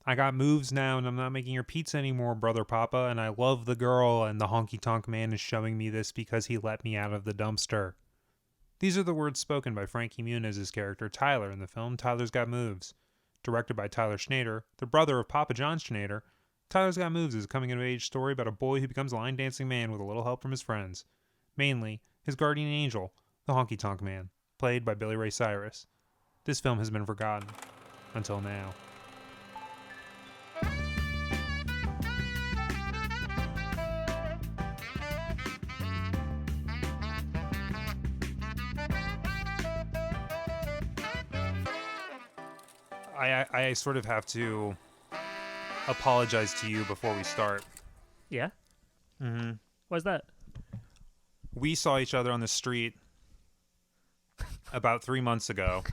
I got moves now and I'm not making your pizza anymore, brother Papa, and I love the girl, and the Honky Tonk Man is showing me this because he let me out of the dumpster. These are the words spoken by Frankie Muniz's character Tyler in the film Tyler's Got Moves. Directed by Tyler Schnader, the brother of Papa John Schnader, Tyler's Got Moves is a coming-of-age story about a boy who becomes a line-dancing man with a little help from his friends. Mainly, his guardian angel, the Honky Tonk Man, played by Billy Ray Cyrus. This film has been forgotten. Until now. I sort of have to apologize to you before we start. Yeah? Mm-hmm. Why's that? We saw each other on the street about 3 months ago.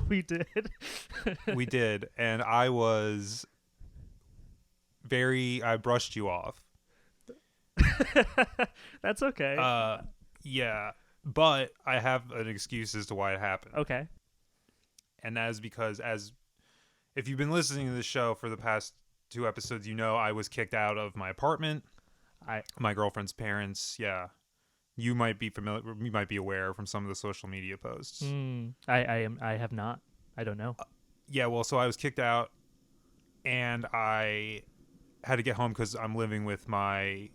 We did. We did, and I brushed you off. That's okay. Yeah, but I have an excuse as to why it happened. Okay. And that is because, if you've been listening to the show for the past 2 episodes, you know I was kicked out of my apartment. My girlfriend's parents, yeah. You might be familiar. You might be aware from some of the social media posts. I have not. I don't know. Yeah, well, so I was kicked out, and I had to get home because I'm living with my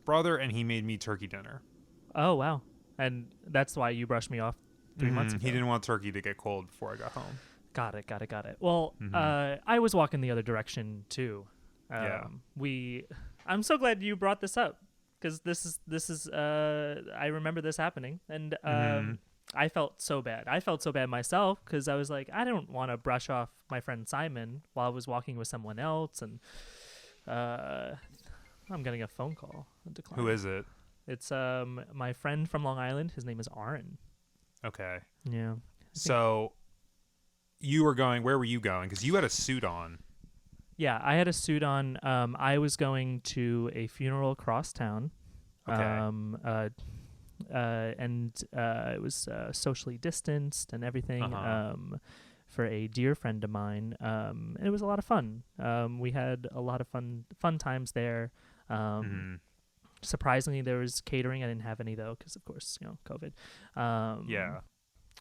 brother, and he made me turkey dinner. Oh, wow. And that's why you brushed me off 3 months ago. He didn't want turkey to get cold before I got home. Got it. Well, I was walking the other direction too. Yeah. I'm so glad you brought this up because this is I remember this happening, and I felt so bad. I felt so bad myself because I was like, I don't want to brush off my friend Simon while I was walking with someone else, and I'm getting a phone call. Who is it? It's my friend from Long Island. His name is Aaron. Okay. Yeah. So where were you going? Because you had a suit on. Yeah, I had a suit on. I was going to a funeral across town. Okay. And it was socially distanced and everything for a dear friend of mine. And it was a lot of fun. We had a lot of fun times there. Surprisingly, there was catering. I didn't have any, though, because, of course, COVID. Yeah.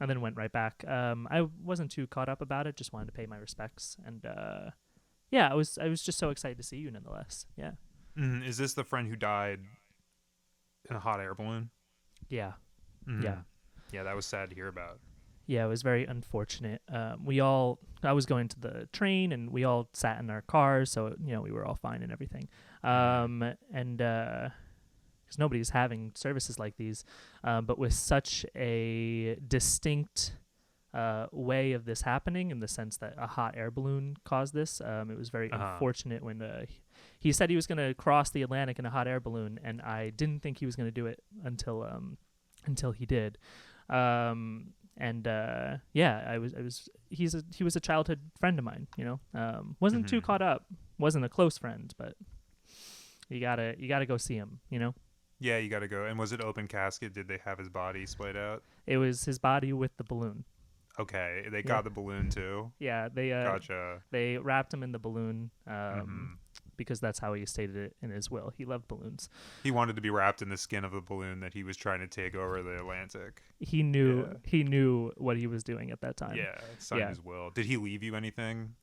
And then went right back. I wasn't too caught up about it. Just wanted to pay my respects. And, yeah, I was just so excited to see you, nonetheless. Yeah. Is this the friend who died in a hot air balloon? Yeah. Yeah. Yeah, that was sad to hear about. Yeah, it was very unfortunate. I was going to the train, and we all sat in our cars, so, we were all fine and everything. And because nobody's having services like these, but with such a distinct way of this happening, in the sense that a hot air balloon caused this. It was very unfortunate when he said he was going to cross the Atlantic in a hot air balloon, and I didn't think he was going to do it until he did. He was a childhood friend of mine, wasn't too caught up, wasn't a close friend, but you gotta go see him, Yeah, you gotta go. And was it open casket? Did they have his body splayed out? It was his body with the balloon. Okay, they got the balloon too. Yeah, they gotcha. They wrapped him in the balloon because that's how he stated it in his will. He loved balloons. He wanted to be wrapped in the skin of the balloon that he was trying to take over the Atlantic. He knew what he was doing at that time. Yeah, signed his will. Did he leave you anything?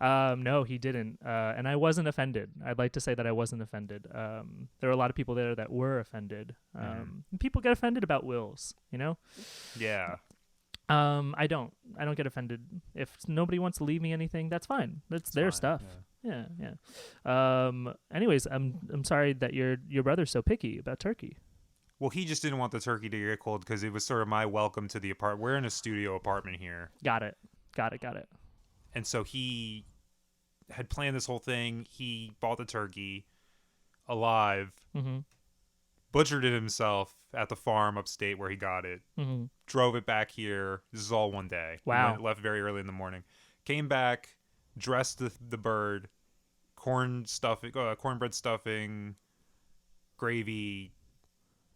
No, he didn't. And I wasn't offended. I'd like to say that I wasn't offended. There were a lot of people there that were offended. People get offended about wills, Yeah. I don't get offended. If nobody wants to leave me anything, that's fine. That's their stuff. Yeah. Anyways, I'm sorry that your brother's so picky about turkey. Well, he just didn't want the turkey to get cold because it was sort of my welcome to the apartment. We're in a studio apartment here. Got it. And so he had planned this whole thing. He bought the turkey alive, butchered it himself at the farm upstate where he got it, drove it back here. This is all one day. Wow. Left very early in the morning. Came back, dressed the bird, cornbread stuffing, gravy,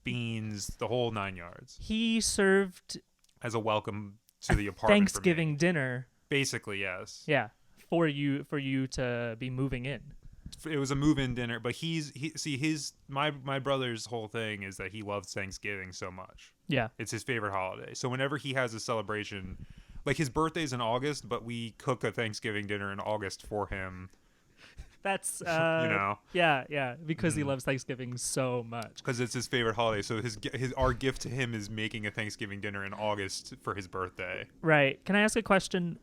beans, the whole 9 yards. He served as a welcome to the apartment. Thanksgiving dinner. Basically, yes. Yeah, for you to be moving in. It was a move-in dinner, but my brother's whole thing is that he loves Thanksgiving so much. Yeah. It's his favorite holiday. So whenever he has a celebration, like his birthday's in August, but we cook a Thanksgiving dinner in August for him. That's yeah, because he loves Thanksgiving so much. Because it's his favorite holiday. So our gift to him is making a Thanksgiving dinner in August for his birthday. Right. Can I ask a question?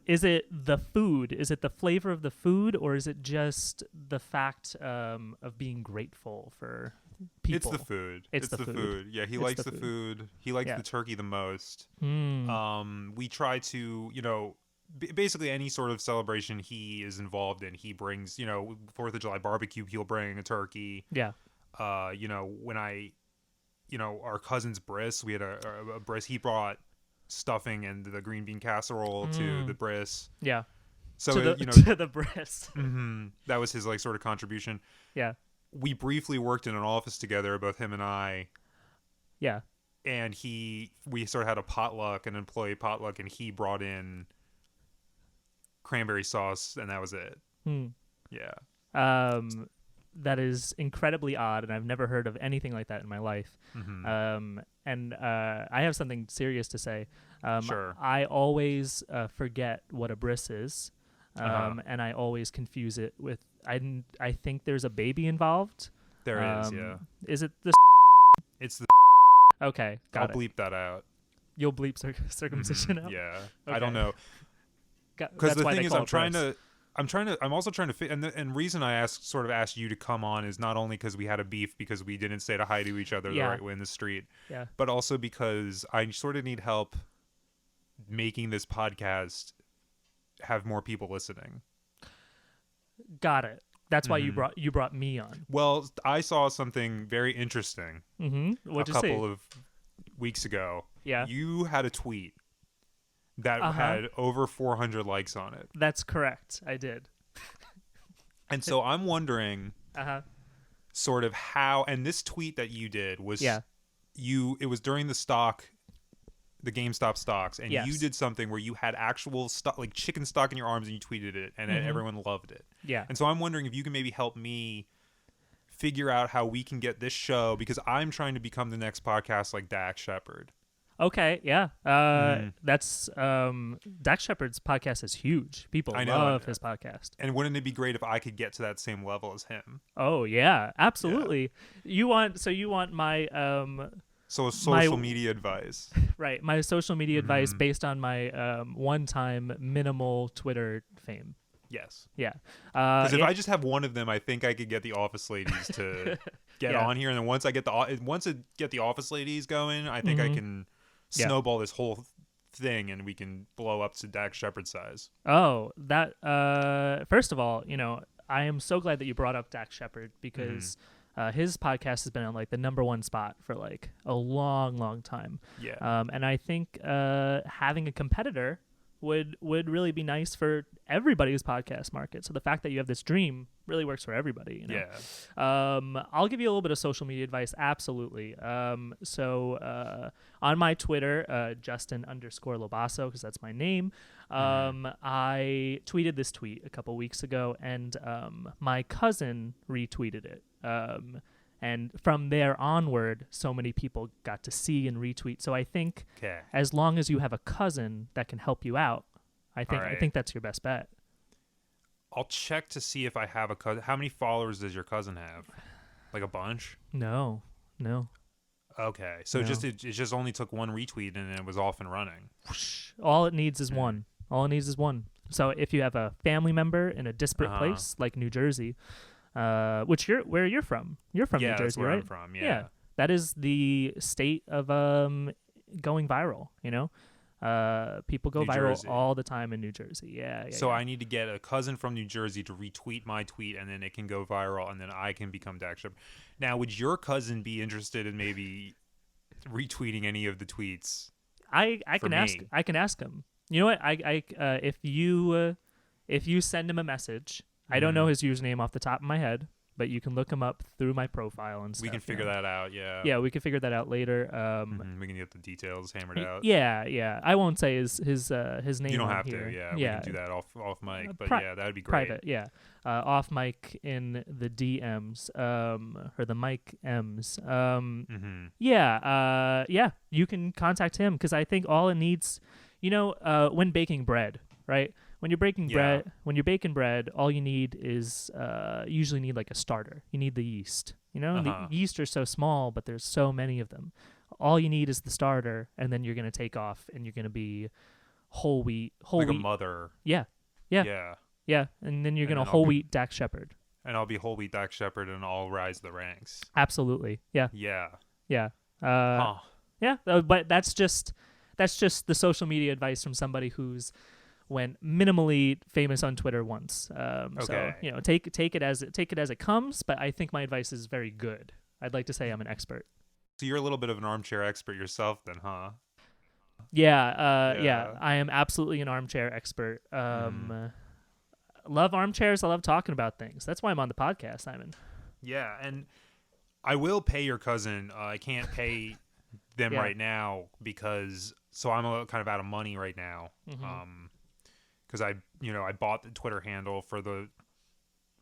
Is it the food? Is it the flavor of the food, or is it just the fact of being grateful for people? It's the food. It's the food. Yeah, he likes the food. He likes the turkey the most. We try to, basically any sort of celebration he is involved in, he brings, 4th of July barbecue, he'll bring a turkey. Yeah. When our cousin's bris, we had a bris, he brought stuffing and the green bean casserole to the bris. Yeah. So to the bris. That was his like sort of contribution. Yeah. We briefly worked in an office together, both him and I. Yeah. And we sort of had an employee potluck, and he brought in cranberry sauce, and that was it. Yeah. That is incredibly odd, and I've never heard of anything like that in my life. And I have something serious to say. Sure. I always forget what a bris is, and I always confuse it with. I think there's a baby involved. There is, yeah. Is it the? It's the. Okay, got I'll bleep that out. You'll bleep circumcision out. Yeah, okay. I don't know. Because the thing is, I'm also trying to fit, and reason I asked you to come on is not only because we had a beef because we didn't say hi to each other the right way in the street, but also because I sort of need help making this podcast have more people listening. Got it. That's why you brought me on. Well, I saw something very interesting. What'd you a see? couple of weeks ago. Yeah. You had a tweet that had over 400 likes on it. That's correct. I did. And so I'm wondering sort of how, and this tweet that you did was it was during the GameStop stocks, and you did something where you had actual stock, like chicken stock in your arms, and you tweeted it, and everyone loved it. Yeah. And so I'm wondering if you can maybe help me figure out how we can get this show, because I'm trying to become the next podcast like Dax Shepard. Okay, yeah. That's Dax Shepard's podcast is huge. People love his podcast. And wouldn't it be great if I could get to that same level as him? Oh yeah, absolutely. Yeah. You want my social media advice. Right, my social media advice based on my one-time minimal Twitter fame. Yes. Yeah. Because if I just have one of them, I think I could get the office ladies to get on here, and then once I get the office ladies going, I think I can snowball this whole thing, and we can blow up to Dax Shepard size. Oh, that first of all, I am so glad that you brought up Dax Shepard, because his podcast has been on like the #1 spot for like a long time. Yeah. And I think having a competitor would really be nice for everybody's podcast market. So the fact that you have this dream really works for everybody. Yeah. I'll give you a little bit of social media advice. Absolutely. So on my Twitter, Justin_LoBasso, because that's my name, I tweeted this tweet a couple weeks ago, and my cousin retweeted it. And from there onward, so many people got to see and retweet. So I think as long as you have a cousin that can help you out, I think that's your best bet. I'll check to see if I have a cousin. How many followers does your cousin have? Like a bunch? No. Okay, so it just only took one retweet, and it was off and running. All it needs is one. So if you have a family member in a disparate place like New Jersey, where you're from. You're from New Jersey, that's where right? I'm from, yeah. That is the state of going viral, people go viral all the time in New Jersey. Yeah. So I need to get a cousin from New Jersey to retweet my tweet, and then it can go viral, and then I can become Dax Shepard. Now, would your cousin be interested in maybe retweeting any of the tweets? I can ask him. You know what? If you send him a message, I don't know his username off the top of my head, but you can look him up through my profile and stuff. We can figure that out. Yeah. Yeah, we can figure that out later. We can get the details hammered out. Yeah. I won't say his name. You don't on have here. to. Yeah, we can do that off mic. But yeah, that would be great. Private. Yeah, off mic in the DMs. Or the mic M's. Yeah. You can contact him because I think all it needs, when baking bread, right? When you're baking bread, all you need is usually need like a starter. You need the yeast. The yeast are so small, but there's so many of them. All you need is the starter, and then you're gonna take off, and you're gonna be whole wheat. Like a mother. Yeah. And then you're gonna whole wheat Dax Shepard. And I'll be whole wheat Dax Shepard, and I'll rise the ranks. Absolutely. Yeah. Yeah. Yeah. Yeah. But that's just the social media advice from somebody who's went minimally famous on Twitter once. Okay. So take it as it comes. But I think my advice is very good. I'd like to say I'm an expert. So you're a little bit of an armchair expert yourself, then, huh? Yeah. I am absolutely an armchair expert. Love armchairs. I love talking about things. That's why I'm on the podcast, Simon. Yeah, and I will pay your cousin. I can't pay them right now because I'm kind of out of money right now. Because I bought the Twitter handle for the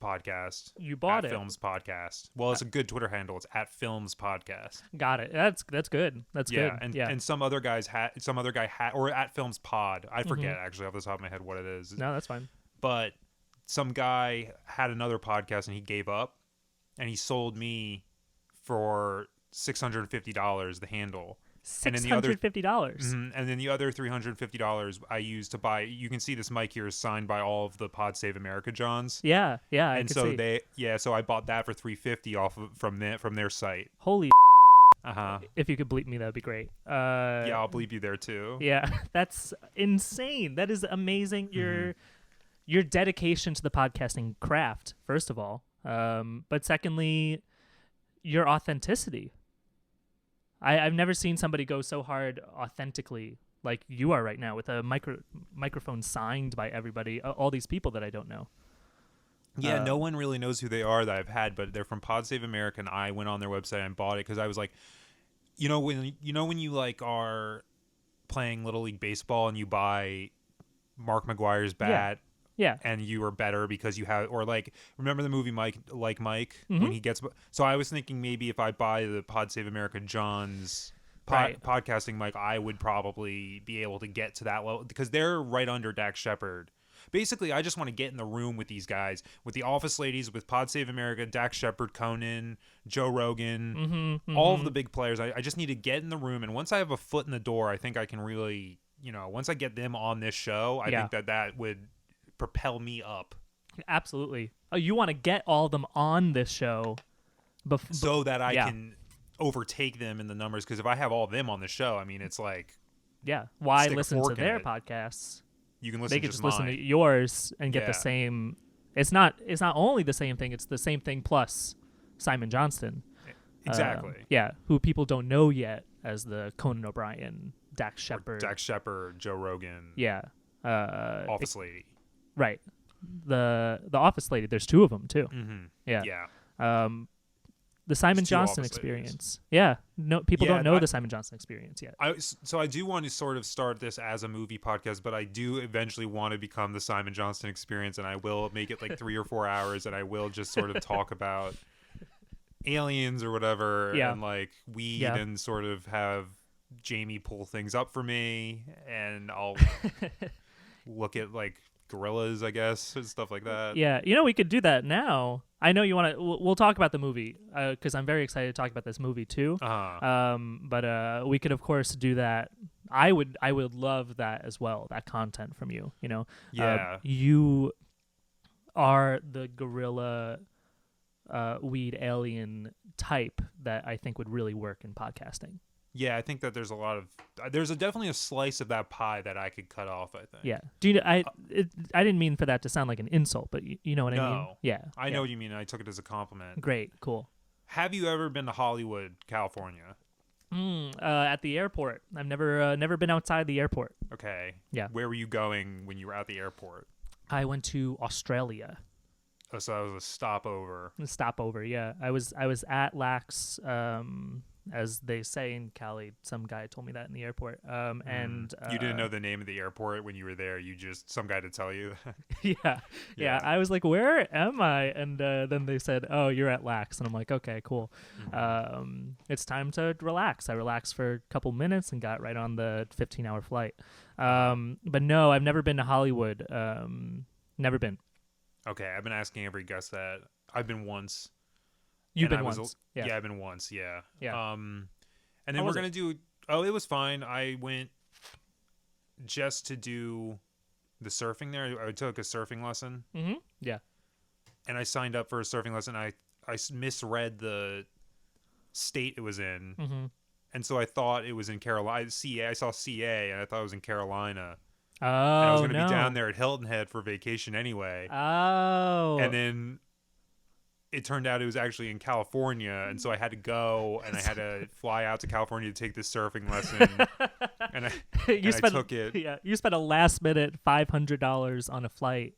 podcast. You bought it. Films Podcast. Well, it's a good Twitter handle. It's at Films Podcast. Got it. That's good. That's good. And some other guy had or at Films Pod. I forget actually off the top of my head what it is. No, that's fine. But some guy had another podcast and he gave up, and he sold me for $650 the handle. $650. And then the other $350 I used to buy. You can see this mic here is signed by all of the Pod Save America Johns. Yeah. And so so I bought that for $350 from their site. Holy. If you could bleep me, that'd be great. Yeah, I'll bleep you there too. Yeah, that's insane. That is amazing. Your dedication to the podcasting craft, first of all, but secondly, your authenticity. I've never seen somebody go so hard authentically like you are right now with a microphone signed by everybody, all these people that I don't know. Yeah, no one really knows who they are that I've had, but they're from Pod Save America, and I went on their website and bought it because I was like, when you like are playing Little League Baseball and you buy Mark McGuire's bat. Yeah. And you are better because you have, or like, remember the movie Mike when he gets, so I was thinking maybe if I buy the Pod Save America John's podcasting mic, I would probably be able to get to that level because they're right under Dax Shepard. Basically, I just want to get in the room with these guys, with the Office Ladies, with Pod Save America, Dax Shepard, Conan, Joe Rogan, all of the big players. I just need to get in the room. And once I have a foot in the door, I think I can really, once I get them on this show, I think that would propel me up. Absolutely. Oh, you want to get all of them on this show so that I can overtake them in the numbers, because if I have all of them on the show, I mean, it's like, why listen to their podcasts? You can listen. They could just listen to yours and get the same. It's not only the same thing, it's the same thing plus Simon Johnston. Exactly. Who people don't know yet as the Conan O'Brien, Dax Shepard, Joe Rogan. Office Lady. Right. The Office Lady, there's two of them too. Yeah. The Simon Johnston experience. Yeah. No, people don't know the Simon Johnston experience yet. So I do want to sort of start this as a movie podcast, but I do eventually want to become the Simon Johnston experience, and I will make it like 3 or 4 hours, and I will just sort of talk about aliens or whatever, and like weed, and sort of have Jamie pull things up for me, and I'll look at like gorillas, I guess, and stuff like that. Yeah, we could do that now. I know you want to. We'll talk about the movie because I'm very excited to talk about this movie too. But we could, of course, do that. I would love that as well. That content from you. You are the gorilla weed alien type that I think would really work in podcasting. Yeah, I think that there's definitely a slice of that pie that I could cut off, I think. Yeah. I didn't mean for that to sound like an insult, but you know what I mean? Yeah. I know what you mean. I took it as a compliment. Great. Cool. Have you ever been to Hollywood, California? At the airport. I've never been outside the airport. Okay. Yeah. Where were you going when you were at the airport? I went to Australia. So that was a stopover. Stopover. Yeah, I was at Lax, as they say in Cali. Some guy told me that in the airport. And You didn't know the name of the airport when you were there. You just some guy to tell you. yeah. I was like, where am I? And then they said, oh, you're at Lax, and I'm like, okay, cool. It's time to relax. I relaxed for a couple minutes and got right on the 15-hour flight. But no, I've never been to Hollywood. Never been. Okay, I've been asking every guest that. I've been once. You've And been I was once. Yeah, I've been once. Yeah. Yeah. And How then we're was gonna do. Oh, it was fine. I went just to do the surfing there. I took a surfing lesson, Yeah. and I signed up for a surfing lesson. I misread the state it was in, and so I thought it was in Carolina. CA. I saw CA, and I thought it was in Carolina. Oh, And I was going to no. be down there at Hilton Head for vacation anyway. Oh. And then it turned out it was actually in California, and so I had to go, and I had to fly out to California to take this surfing lesson. And I took it. Yeah, you spent a last minute $500 on a flight,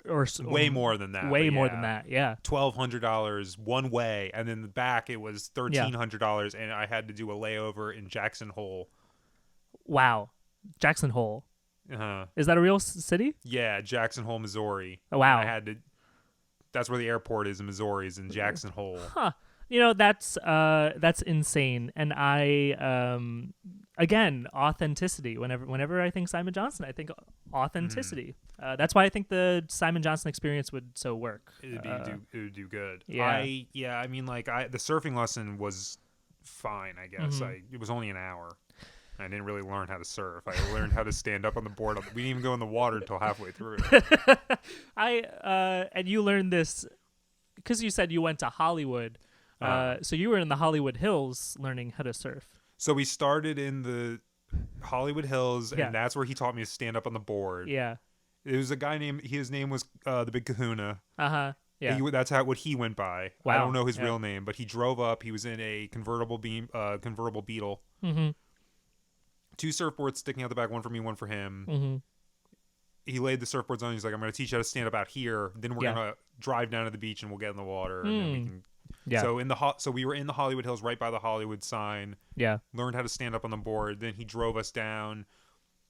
or Way more than that. Way more than that. Yeah. $1,200 one way, and then the back it was $1,300, and I had to do a layover in Jackson Hole. Wow, Jackson Hole. Uh-huh. Is that a real city? Yeah, Jackson Hole, Missouri. Oh, wow. And I had to. That's where the airport is in Missouri, is in Jackson Hole. Huh. You know, that's insane. And I again, authenticity. Whenever I think Simon Johnson, I think authenticity. That's why I think the Simon Johnson experience would so work. It would do good. Yeah. I mean, like the surfing lesson was fine, I guess. It was only an hour. I didn't really learn how to surf. I learned how to stand up on the board. We didn't even go in the water until halfway through. And you learned this because you said you went to Hollywood. So you were in the Hollywood Hills learning how to surf. So we started in the Hollywood Hills, Yeah. and that's where he taught me to stand up on the board. Yeah. It was a guy named. His name was the Big Kahuna. Yeah. That's what he went by. Wow. I don't know his real name, but he drove up. He was in a convertible Beetle. Mm-hmm. 2 surfboards sticking out the back, one for me, one for him. Mm-hmm. He laid the surfboards on. He's like, I'm going to teach you how to stand up out here. Then we're going to drive down to the beach and we'll get in the water. And then we can. Yeah. So we were in the Hollywood Hills, right by the Hollywood sign. Yeah. Learned how to stand up on the board. Then he drove us down.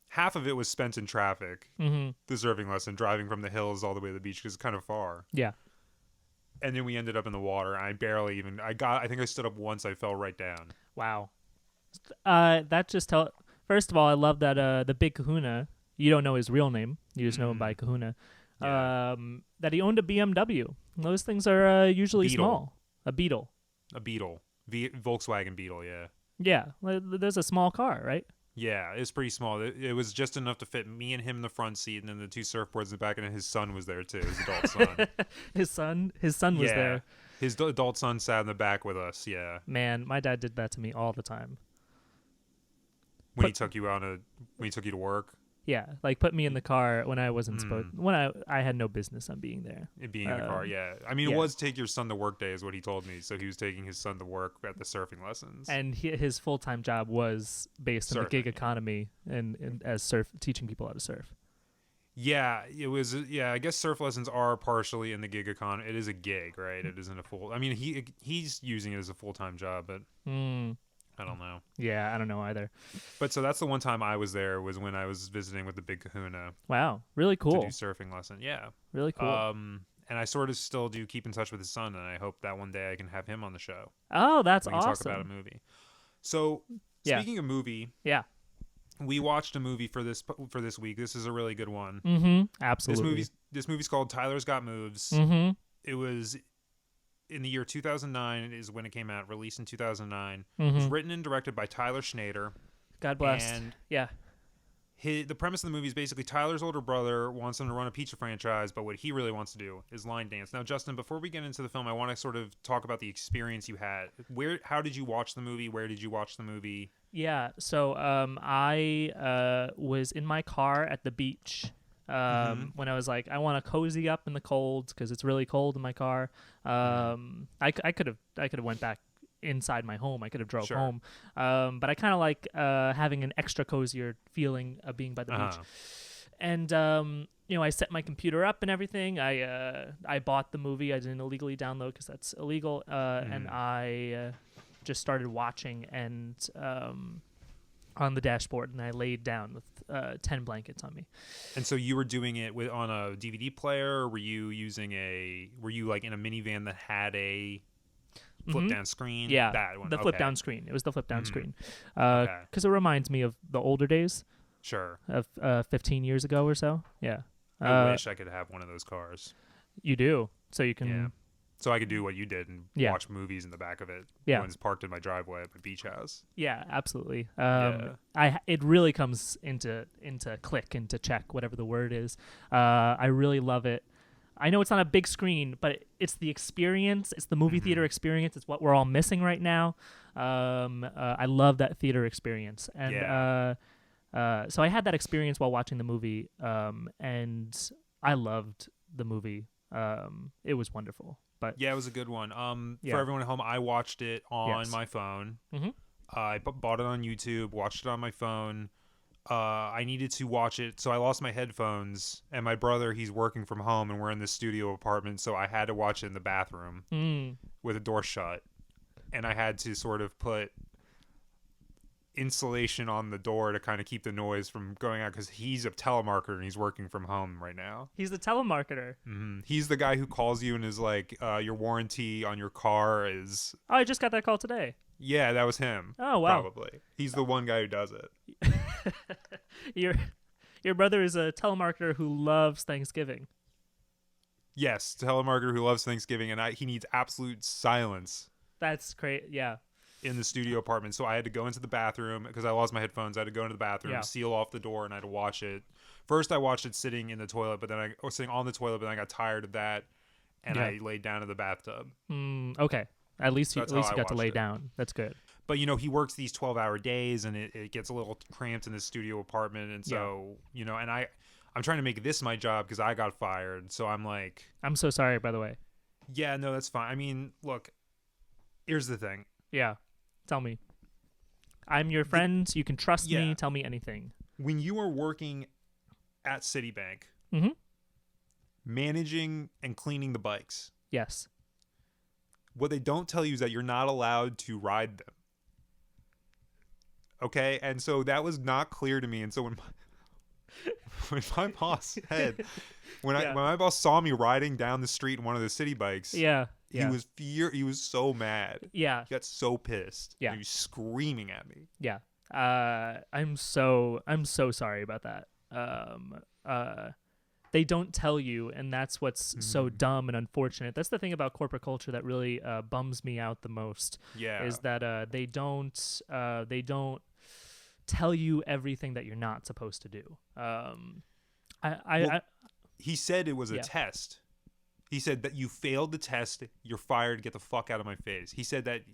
Half of it was spent in traffic. The surfing lesson, driving from the hills all the way to the beach because it's kind of far. Yeah. And then we ended up in the water. I think I stood up once. I fell right down. Wow. That just First of all, I love that the Big Kahuna. You don't know his real name. You just know him by Kahuna. Yeah. That he owned a BMW. Those things are usually Beetle. small. A Beetle. A Beetle. Volkswagen Beetle, yeah. Yeah. There's a small car, right? Yeah, it's pretty small. It was just enough to fit me and him in the front seat, and then the 2 surfboards in the back, and then his son was there too, his adult son. His son was there. His adult son sat in the back with us, yeah. Man, my dad did that to me all the time. When he took you to work? Yeah, like put me in the car when I wasn't supposed. When I had no business on being there. It being in the car, yeah. I mean, it was take your son to work day, is what he told me. So he was taking his son to work at the surfing lessons. And his full-time job was based on the gig economy and as teaching people how to surf. Yeah, it was. Yeah, I guess surf lessons are partially in the gig economy. It is a gig, right? It isn't a full. I mean, he's using it as a full-time job, but I don't know. Yeah, I don't know either. But so that's the one time I was there, was when I was visiting with the Big Kahuna. Wow, really cool. To do surfing lesson, yeah. Really cool. And I sort of still do keep in touch with his son, and I hope that one day I can have him on the show. Oh, that's we can awesome. Talk about a movie. So speaking of movie, we watched a movie for this week. This is a really good one. Absolutely. This movie's called Tyler's Got Moves. It was in the year 2009 is when it came out, released in 2009. It was written and directed by Tyler Schnader. God bless. And yeah. The premise of the movie is basically Tyler's older brother wants him to run a pizza franchise, but what he really wants to do is line dance. Now, Justin, before we get into the film, I want to sort of talk about the experience you had. How did you watch the movie? Where did you watch the movie? Yeah, so I was in my car at the beach when I was like, I want to cozy up in the cold because it's really cold in my car. I could have went back inside my home. I could have drove home, but I kind of like having an extra cozier feeling of being by the beach. And I set my computer up and everything. I bought the movie. I didn't illegally download because that's illegal. And I just started watching and on the dashboard, and I laid down with 10 blankets on me. And so you were doing it on a DVD player, or were you like in a minivan that had a flip down screen? Yeah, that one. The flip down screen. It was the flip down screen. Okay. Because it reminds me of the older days. Sure. Of 15 years ago or so. Yeah. I wish I could have one of those cars. You do, so you can. Yeah. So I could do what you did and watch movies in the back of it. Yeah. When it's parked in my driveway at my beach house. Yeah, absolutely. It really comes into click, into check, whatever the word is. I really love it. I know it's not a big screen, but it's the experience. It's the movie theater experience. It's what we're all missing right now. I love that theater experience. And so I had that experience while watching the movie, and I loved the movie. It was wonderful. But yeah, it was a good one. For everyone at home, I watched it on my phone. Mm-hmm. I bought it on YouTube, watched it on my phone. I needed to watch it, so I lost my headphones. And my brother, he's working from home, and we're in this studio apartment, so I had to watch it in the bathroom with the door shut. And I had to sort of put insulation on the door to kind of keep the noise from going out, because he's a telemarketer and he's working from home right now. He's the telemarketer. He's the guy who calls you and is like, your warranty on your car is... Oh, I just got that call today. Yeah, that was him. Oh, wow. Probably. He's the one guy who does it. Your brother is a telemarketer who loves Thanksgiving. Yes, telemarketer who loves Thanksgiving, and he needs absolute silence. That's great. Yeah. In the studio apartment, so I had to go into the bathroom because I lost my headphones. I had to go into the bathroom, seal off the door, and I had to watch it. First, I watched it sitting in the toilet, but then I was sitting on the toilet, but then I got tired of that, and I laid down in the bathtub. Okay, at least you got to lay it. down. That's good. But he works these 12-hour days, and it gets a little cramped in the studio apartment, and so and I'm trying to make this my job because I got fired. So I'm like, I'm so sorry, by the way. Yeah, no, that's fine. I mean, look, here's the thing. Yeah. Tell me. I'm your friend. You can trust me. Tell me anything. When you are working at Citibank, managing and cleaning the bikes. Yes. What they don't tell you is that you're not allowed to ride them. Okay? And so that was not clear to me. And so when my boss said, when my boss saw me riding down the street in one of the city bikes, he was so mad. Yeah. He got so pissed. Yeah. He was screaming at me. Yeah. I'm so sorry about that. They don't tell you, and that's what's so dumb and unfortunate. That's the thing about corporate culture that really bums me out the most. Yeah. Is that they don't tell you everything that you're not supposed to do. He said it was a test. He said that you failed the test, you're fired, get the fuck out of my face. He said that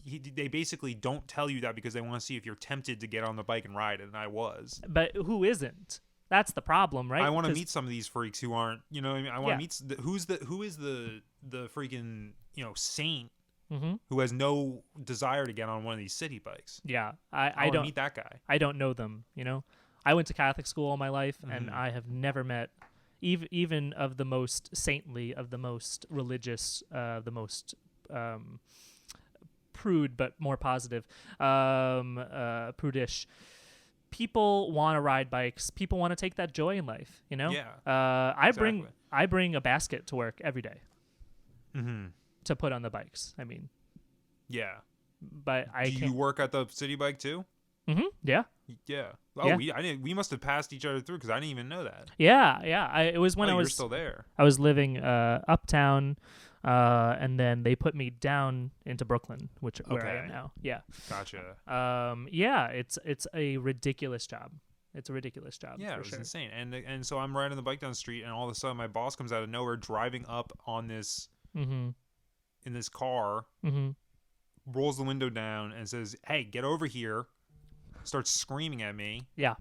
they basically don't tell you that because they want to see if you're tempted to get on the bike and ride it, and I was. But who isn't? That's the problem, right? I want to meet some of these freaks who aren't, what I mean? I want to meet who is the freaking, saint who has no desire to get on one of these city bikes. Yeah. I don't meet that guy. I don't know them, I went to Catholic school all my life, and I have never met even of the most saintly, of the most religious, the most prude but more positive, prudish. People want to ride bikes. People want to take that joy in life, Yeah. I bring a basket to work every day to put on the bikes. I mean, yeah. But Do you work at the city bike too? Yeah. Yeah. Oh, yeah. We must have passed each other through because I didn't even know that. Yeah. It was when you're still there. I was living uptown, and then they put me down into Brooklyn, where I am now. Yeah. Gotcha. Yeah. It's a ridiculous job. It's a ridiculous job. Yeah, it was insane. And so I'm riding the bike down the street, and all of a sudden my boss comes out of nowhere, driving up on this in this car, rolls the window down, and says, "Hey, get over here." Starts screaming at me. Yeah.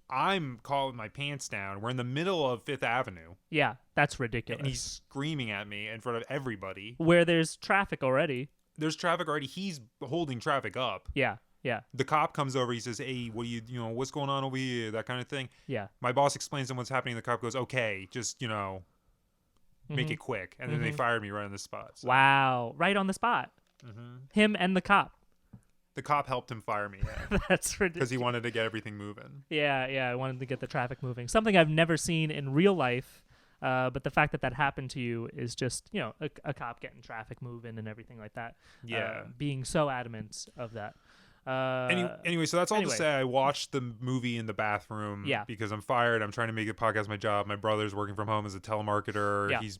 I'm calling my pants down. We're in the middle of Fifth Avenue. Yeah, that's ridiculous. And he's screaming at me in front of everybody. Where there's traffic already. There's traffic already. He's holding traffic up. Yeah. Yeah. The cop comes over. He says, "Hey, what do you know, what's going on over here?" That kind of thing. Yeah. My boss explains to him what's happening. The cop goes, "Okay, just make it quick." And then they fired me right on the spot. So. Wow. Right on the spot. Him and the cop. The cop helped him fire me. Yeah. That's ridiculous. Because he wanted to get everything moving. Yeah. I wanted to get the traffic moving. Something I've never seen in real life. But the fact that happened to you is just, a cop getting traffic moving and everything like that. Yeah. Being so adamant of that. Anyway, so that's all to say. I watched the movie in the bathroom. Yeah. Because I'm fired. I'm trying to make the podcast my job. My brother's working from home as a telemarketer. Yeah. He's,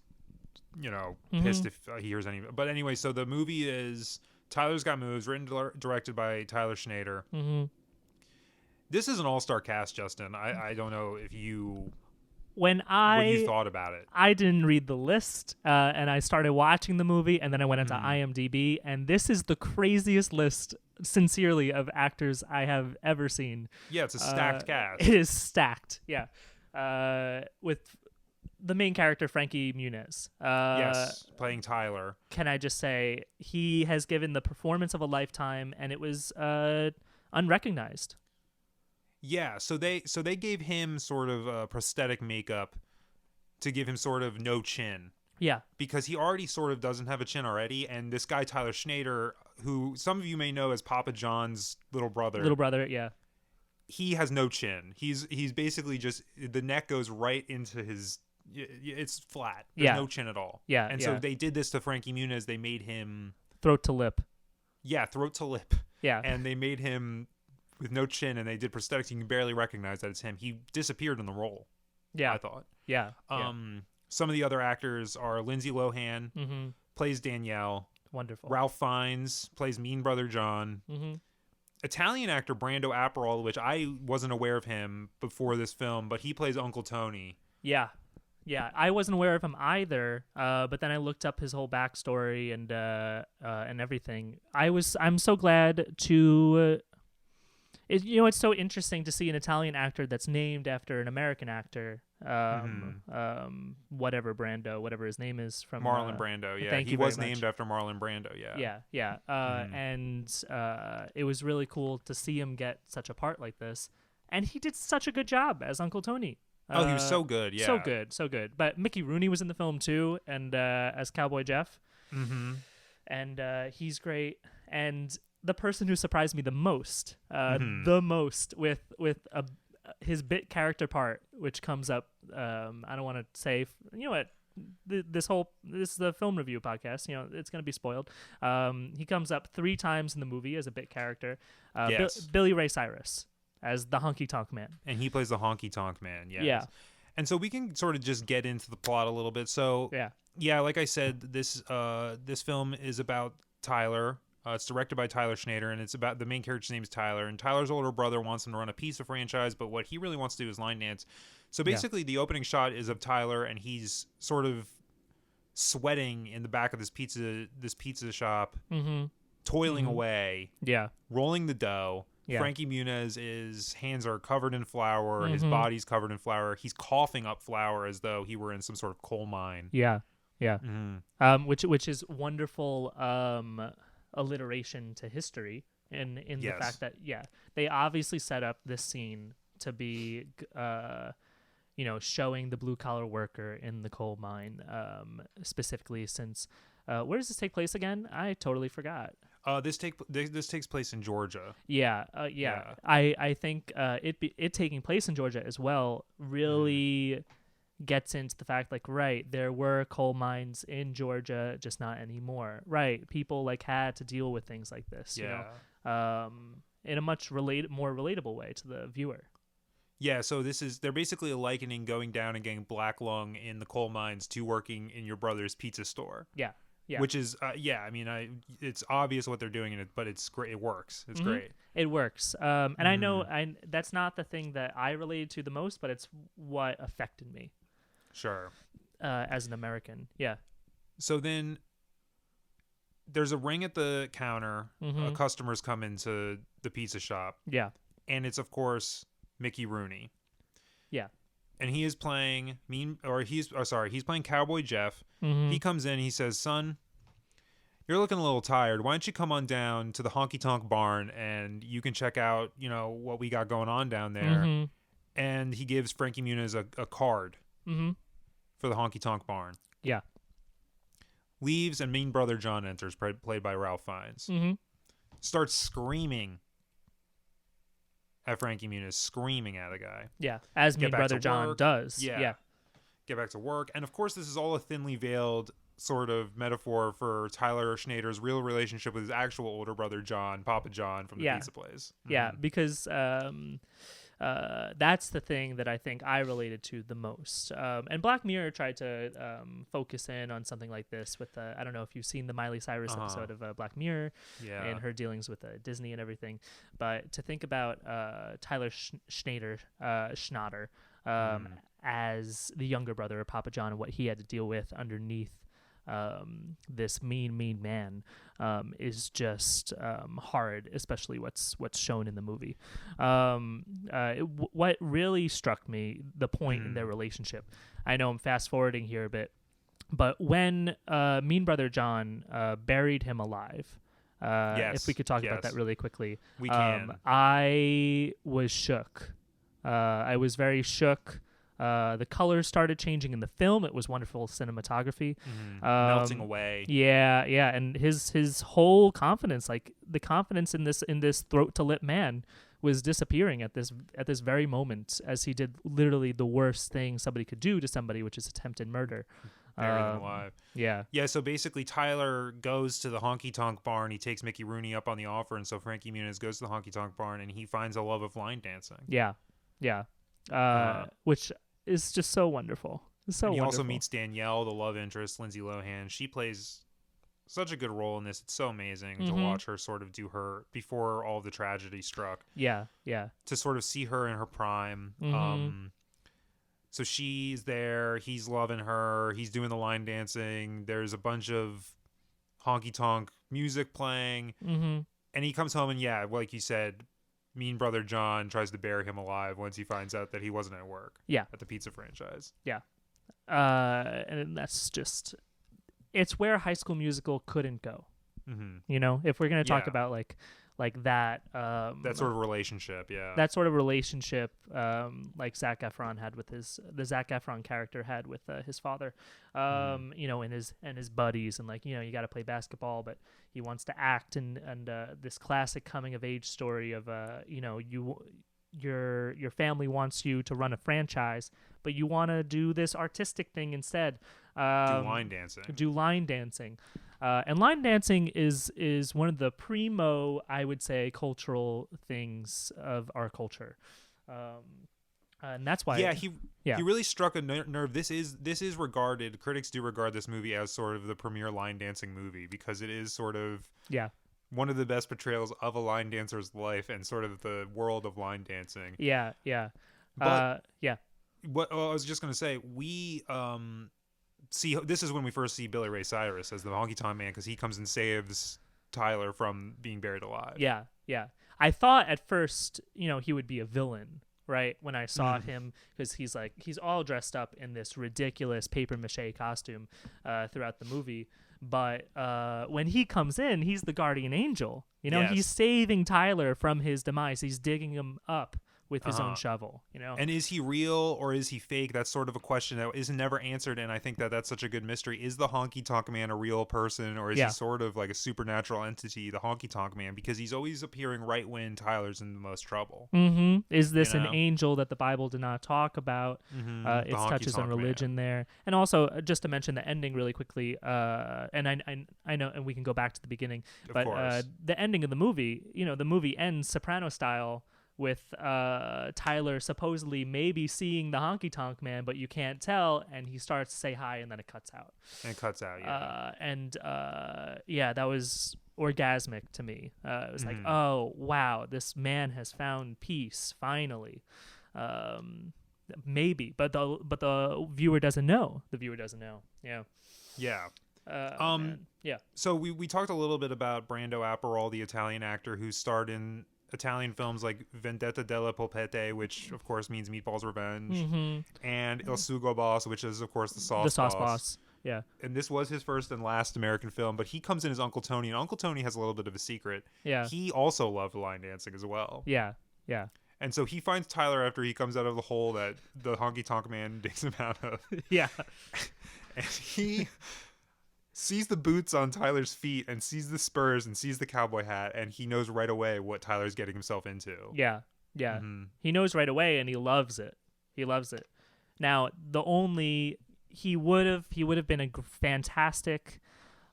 pissed if he hears any. But anyway, so the movie is Tyler's Got Moves, written directed by Tyler Schnader. This is an all-star cast, Justin. I don't know if you... what you thought about it. I didn't read the list, and I started watching the movie, and then I went into IMDb, and this is the craziest list, sincerely, of actors I have ever seen. Yeah, it's a stacked cast. It is stacked, yeah. With the main character, Frankie Muniz. Yes, playing Tyler. Can I just say, he has given the performance of a lifetime, and it was unrecognized. Yeah, so they gave him sort of prosthetic makeup to give him sort of no chin. Yeah. Because he already sort of doesn't have a chin already, and this guy Tyler Schnader, who some of you may know as Papa John's little brother. Yeah. He has no chin. He's basically just, the neck goes right into his, it's flat. There's no chin at all. Yeah. And so they did this to Frankie Muniz. They made him throat to lip. Yeah, throat to lip. Yeah. And they made him with no chin, and they did prosthetics. You can barely recognize that it's him. He disappeared in the role. Yeah. I thought. Yeah. Some of the other actors are Lindsay Lohan, plays Danielle. Wonderful. Ralph Fiennes plays Mean Brother John. Italian actor Brando Apparol, which I wasn't aware of him before this film, but he plays Uncle Tony. Yeah. I wasn't aware of him either, but then I looked up his whole backstory and everything. I'm so glad to. It's so interesting to see an Italian actor that's named after an American actor. Whatever Brando, whatever his name is from Marlon Brando. Yeah, he was named after Marlon Brando. Yeah. And it was really cool to see him get such a part like this, and he did such a good job as Uncle Tony. He was so good. Yeah, so good. But Mickey Rooney was in the film too, and as Cowboy Jeff. And he's great. And the person who surprised me the most with his bit character part, which comes up. I don't want to say, what, this is the film review podcast. It's going to be spoiled. He comes up 3 times in the movie as a bit character. Billy Ray Cyrus as the Honky Tonk Man, and he plays the Honky Tonk Man. Yes. Yeah. And so we can sort of just get into the plot a little bit. So yeah, like I said, this film is about Tyler. It's directed by Tyler Schnader, and it's about the main character's name is Tyler. And Tyler's older brother wants him to run a pizza franchise, but what he really wants to do is line dance. So basically, the opening shot is of Tyler, and he's sort of sweating in the back of this pizza shop, toiling away, rolling the dough. Yeah. Frankie Muniz, hands are covered in flour. His body's covered in flour. He's coughing up flour as though he were in some sort of coal mine. Yeah. Which is wonderful alliteration to history in the fact that they obviously set up this scene to be showing the blue collar worker in the coal mine, specifically since where does this take place again? I totally forgot. This takes place in Georgia. Yeah. I think it taking place in Georgia as well really gets into the fact, there were coal mines in Georgia, just not anymore. Right. People had to deal with things like this, you know, in a much more relatable way to the viewer. Yeah, so they're basically likening going down and getting black lung in the coal mines to working in your brother's pizza store. Yeah. Yeah. Which is, it's obvious what they're doing in it, but it's great. It works. It's great. It works. And I know that's not the thing that I related to the most, but it's what affected me. Sure. As an American. Yeah. So then there's a ring at the counter. Customers come into the pizza shop. Yeah. And it's, of course, Mickey Rooney. Yeah. And he is playing he's playing Cowboy Jeff. He comes in, he says, "Son, you're looking a little tired. Why don't you come on down to the Honky Tonk Barn and you can check out, what we got going on down there. Mm-hmm. And he gives Frankie Muniz a card Mm-hmm. for the Honky Tonk Barn. Yeah. Leaves, and Mean Brother John enters, played by Ralph Fiennes. Mm-hmm. Starts screaming at Frankie Muniz, screaming at the guy. Yeah, as Mean Brother John does. Yeah. Get back to work. And of course, this is all a thinly veiled sort of metaphor for Tyler Schnader's real relationship with his actual older brother John, Papa John from the pizza place. Yeah, because that's the thing that I think I related to the most. And Black Mirror tried to focus in on something like this with, I don't know if you've seen the Miley Cyrus episode of Black Mirror and her dealings with Disney and everything. But to think about Tyler Schnader as the younger brother of Papa John and what he had to deal with underneath this mean man is just hard, especially what's shown in the movie. What really struck me, the point in their relationship, I know I'm fast forwarding here a bit, but when Mean Brother John buried him alive, if we could talk about that really quickly, we can. I was shook. I was very shook. The colors started changing in the film. It was wonderful cinematography. Melting away. Yeah, and his whole confidence, like the confidence in this throat to lip man, was disappearing at this very moment, as he did literally the worst thing somebody could do to somebody, which is attempted murder. Bury them alive. Yeah. So basically Tyler goes to the Honky Tonk Barn. He takes Mickey Rooney up on the offer, and so Frankie Muniz goes to the Honky Tonk Barn, and he finds a love of line dancing. Yeah. Which is just so wonderful. It's so and he wonderful. also meets Danielle, the love interest, Lindsay Lohan. She plays such a good role in this. It's so amazing to watch her sort of do her before all of the tragedy struck. Yeah. To sort of see her in her prime. So she's there. He's loving her. He's doing the line dancing. There's a bunch of honky tonk music playing. And he comes home and, like you said, Mean Brother John tries to bury him alive once he finds out that he wasn't at work. Yeah. At the pizza franchise. Yeah. And that's just, it's where High School Musical couldn't go. If we're going to talk about like that. That sort of relationship, That sort of relationship, like Zac Efron had with the Zac Efron character had with his father, and his buddies, and you got to play basketball, but he wants to act, and this classic coming of age story of your family wants you to run a franchise, but you want to do this artistic thing instead. Do line dancing. And line dancing is one of the primo, I would say, cultural things of our culture, and that's why. He really struck a nerve. This is regarded. Critics do regard this movie as sort of the premier line dancing movie, because it is sort of one of the best portrayals of a line dancer's life and sort of the world of line dancing. But what I was just gonna say, we see, this is when we first see Billy Ray Cyrus as the Honky Tonk Man, because he comes and saves Tyler from being buried alive. Yeah. I thought at first, he would be a villain, right? When I saw him, because he's all dressed up in this ridiculous paper mache costume throughout the movie. But when he comes in, he's the guardian angel. He's saving Tyler from his demise. He's digging him up with his own shovel, And is he real or is he fake? That's sort of a question that is never answered, and I think that that's such a good mystery. Is the Honky Tonk Man a real person, or is he sort of like a supernatural entity, the Honky Tonk Man? Because he's always appearing right when Tyler's in the most trouble. Is this an angel that the Bible did not talk about? It touches on religion there. And also, just to mention the ending really quickly, and I know, and we can go back to the beginning, but the ending of the movie, the movie ends Soprano style, with Tyler supposedly maybe seeing the Honky Tonk Man, but you can't tell, and he starts to say hi, and then it cuts out. That was orgasmic to me. It was like, oh, wow, this man has found peace, finally. Maybe, but the viewer doesn't know. So we talked a little bit about Brando Apparol, the Italian actor who starred in Italian films like Vendetta della Polpette, which of course means Meatball's Revenge, and Il Sugo Boss, which is of course the Sauce Boss. Yeah. And this was his first and last American film, but he comes in as Uncle Tony, and Uncle Tony has a little bit of a secret. Yeah. He also loved line dancing as well. Yeah. Yeah. And so he finds Tyler after he comes out of the hole that the Honky Tonk Man digs him out of. Yeah. And he sees the boots on Tyler's feet and sees the spurs and sees the cowboy hat, and he knows right away what Tyler's getting himself into. Yeah. Yeah. Mm-hmm. He knows right away, and he loves it. He loves it. Now, he would have been a fantastic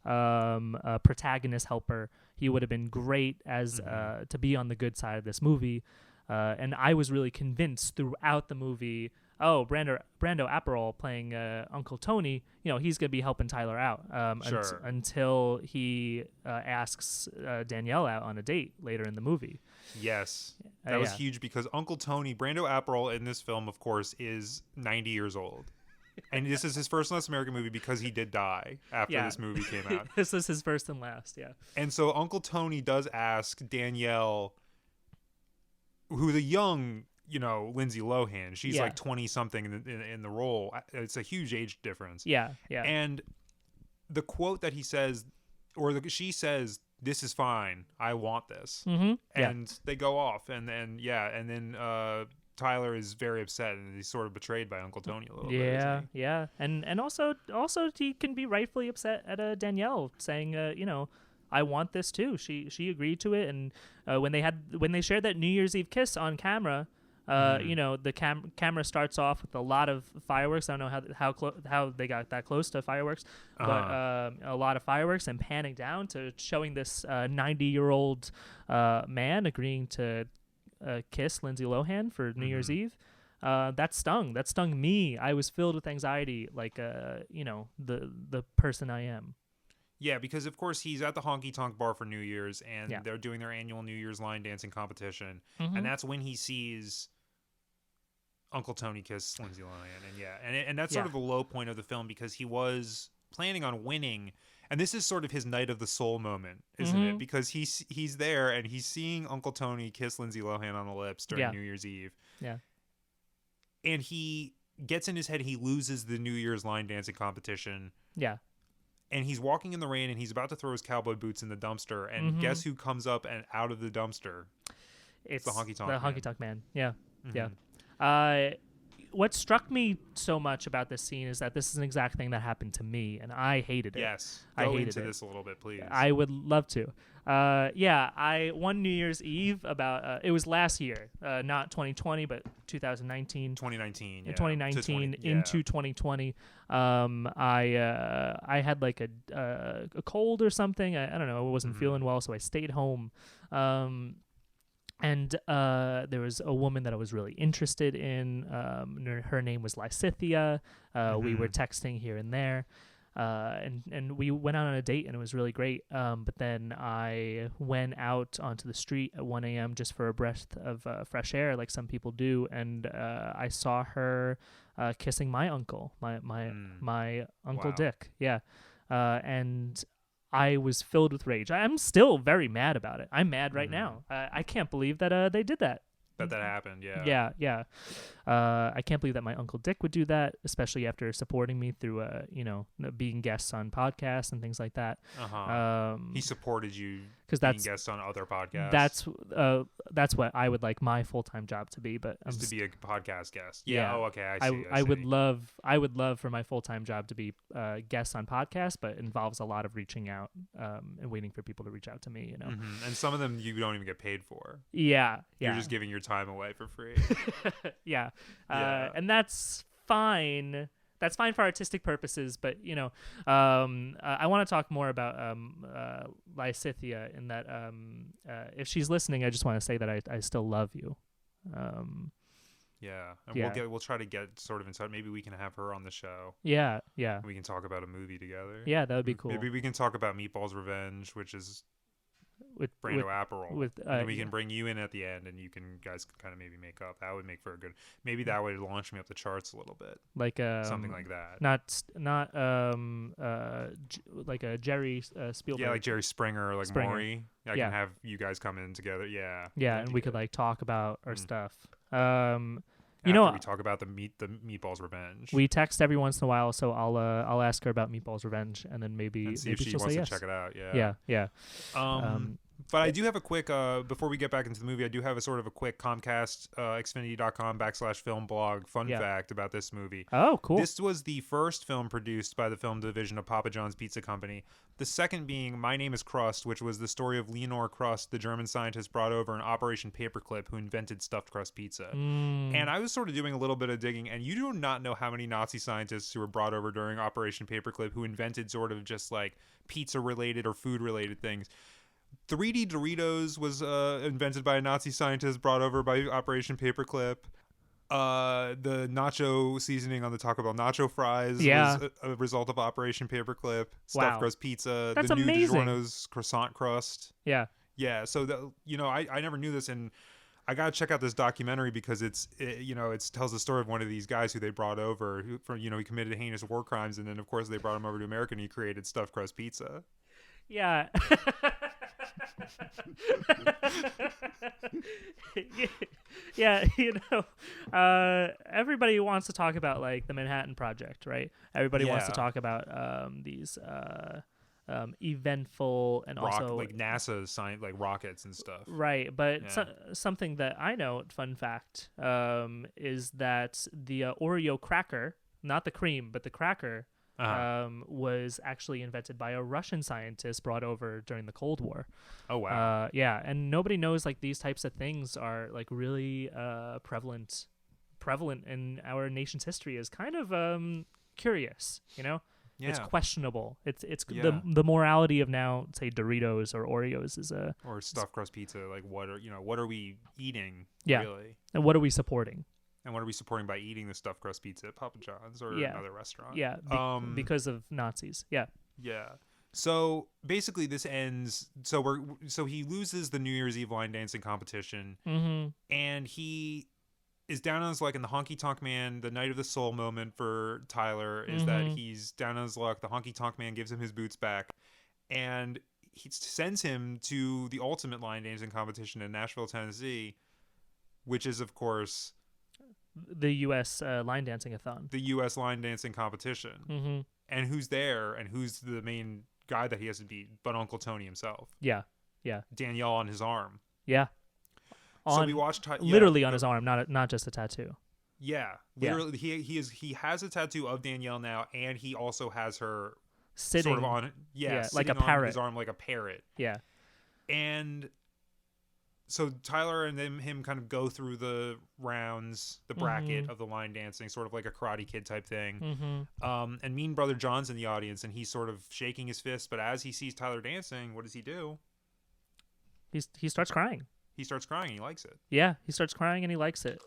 protagonist helper. He would have been great as to be on the good side of this movie. And I was really convinced throughout the movie, Brando Aperol playing Uncle Tony, he's going to be helping Tyler out Sure. until he asks Danielle out on a date later in the movie. Yes. That was yeah. huge because Uncle Tony, Brando Aperol in this film, of course, is 90 years old. And this is his first and last American movie because he did die after this movie came out. This is his first and last, yeah. And so Uncle Tony does ask Danielle, who the young, Lindsay Lohan, she's like 20-something in the role. It's a huge age difference. Yeah, yeah. And the quote that he says, she says, "This is fine. I want this." Mm-hmm. And they go off, and then Tyler is very upset, and he's sort of betrayed by Uncle Tony a little bit. Isn't he? Yeah. And also he can be rightfully upset at Danielle saying, I want this too. She agreed to it, and when they shared that New Year's Eve kiss on camera, the camera starts off with a lot of fireworks. I don't know how they got that close to fireworks, but a lot of fireworks, and panning down to showing this 90-year-old man agreeing to kiss Lindsay Lohan for New Year's Eve. That stung me. I was filled with anxiety, like the person I am. Yeah, because of course he's at the Honky Tonk Bar for New Year's, and they're doing their annual New Year's line dancing competition, and that's when he sees Uncle Tony kiss Lindsay Lohan, and that's sort of the low point of the film because he was planning on winning, and this is sort of his night of the soul moment, isn't it? Because he's there and he's seeing Uncle Tony kiss Lindsay Lohan on the lips during New Year's Eve, and he gets in his head he loses the New Year's line dancing competition, and he's walking in the rain and he's about to throw his cowboy boots in the dumpster, and guess who comes up and out of the dumpster? It's the Honky Tonk Man. Honky Tonk Man. Yeah. What struck me so much about this scene is that this is an exact thing that happened to me, and I hated it. Yes. I Go hated into it. this a little bit, please. I would love to. I one New Year's Eve about it was last year, not 2020, but 2019. 2019. In 2019 into 2020. I had like a cold or something. I don't know. I wasn't feeling well, so I stayed home. And there was a woman that I was really interested in. Her name was Lysithia. We were texting here and there. And we went out on a date, and it was really great. But then I went out onto the street at 1 a.m. just for a breath of fresh air, like some people do. And I saw her kissing my uncle, my Uncle Dick. Yeah. And I was filled with rage. I'm still very mad about it. I'm mad right now. I can't believe that they did that. That happened, yeah. Yeah. I can't believe that my Uncle Dick would do that, especially after supporting me through, being guests on podcasts and things like that. He supported you because being guests on other podcasts. That's what I would like my full-time job to be. But is to be a podcast guest. Yeah. Oh, okay. I see. I would love for my full-time job to be guests on podcasts, but it involves a lot of reaching out and waiting for people to reach out to me. And some of them you don't even get paid for. Yeah. You're just giving your time away for free. Yeah. And that's fine. That's fine for artistic purposes, but I want to talk more about Lysithia in that if she's listening, I just want to say that I still love you. And we'll try to get sort of inside. Maybe we can have her on the show. Yeah. We can talk about a movie together. Yeah, that would be cool. Maybe we can talk about Meatball's Revenge, which is with Brando Aperol. And we can bring you in at the end, and you guys can kind of maybe make up. That would make for a good. Maybe that would launch me up the charts a little bit. Like something like that. Not like a Jerry Spielberg. Yeah, like Jerry Springer or like Maury. I can have you guys come in together. Yeah. Yeah, and we could like talk about our stuff. after we talk about the Meatballs Revenge. We text every once in a while, so I'll ask her about Meatballs Revenge, and then maybe see if she she'll wants say to yes. check it out. Yeah. But I do have a quick, before we get back into the movie, I do have a sort of a quick Comcast, xfinity.com/film blog fun fact about this movie. Oh, cool. This was the first film produced by the film division of Papa John's Pizza Company. The second being My Name is Crust, which was the story of Leonore Crust, the German scientist brought over in Operation Paperclip who invented stuffed crust pizza. And I was sort of doing a little bit of digging, and you do not know how many Nazi scientists who were brought over during Operation Paperclip who invented sort of just like pizza-related or food-related things. 3D Doritos was invented by a Nazi scientist brought over by Operation Paperclip. The nacho seasoning on the Taco Bell nacho fries was a result of Operation Paperclip. Stuffed crust pizza. That's the new amazing. DiGiorno's croissant crust. Yeah. Yeah. So, I never knew this, and I got to check out this documentary because it tells the story of one of these guys who they brought over he committed heinous war crimes. And then, of course, they brought him over to America and he created stuffed crust pizza. Yeah. Yeah, everybody wants to talk about like the Manhattan Project, right? Everybody wants to talk about these eventful and also like NASA science, like rockets and stuff. Right, but something that I know, fun fact, is that the Oreo cracker, not the cream, but the cracker, was actually invented by a Russian scientist brought over during the Cold War. Oh wow! Yeah, and nobody knows like these types of things are like really prevalent in our nation's history. Is kind of curious, Yeah. It's questionable. It's the morality of now, say Doritos or Oreos is or stuffed crust pizza. Like what are we eating? Yeah. Really? And what are we supporting? And what are we supporting by eating the stuffed crust pizza at Papa John's or another restaurant? Yeah, because of Nazis. Yeah. Yeah. So basically, this ends. So he loses the New Year's Eve line dancing competition, and he is down on his luck. And the Honky Tonk Man, the night of the soul moment for Tyler is that he's down on his luck. The Honky Tonk Man gives him his boots back, and he sends him to the ultimate line dancing competition in Nashville, Tennessee, which is, of course, the U.S. Line dancing-a-thon. The U.S. line dancing competition. And who's there, and who's the main guy that he has to beat but Uncle Tony himself. Yeah. Danielle on his arm. Yeah. So we watched literally on his arm, not just a tattoo. Yeah. Literally he has a tattoo of Danielle now, and he also has her sitting sort of on like a parrot. on his arm like a parrot. Yeah. And so Tyler and him kind of go through the rounds, the bracket of the line dancing, sort of like a Karate Kid type thing. And Mean Brother John's in the audience, and he's sort of shaking his fist. But as he sees Tyler dancing, what does he do? He starts crying. He starts crying. And he likes it. Yeah, he starts crying and he likes it.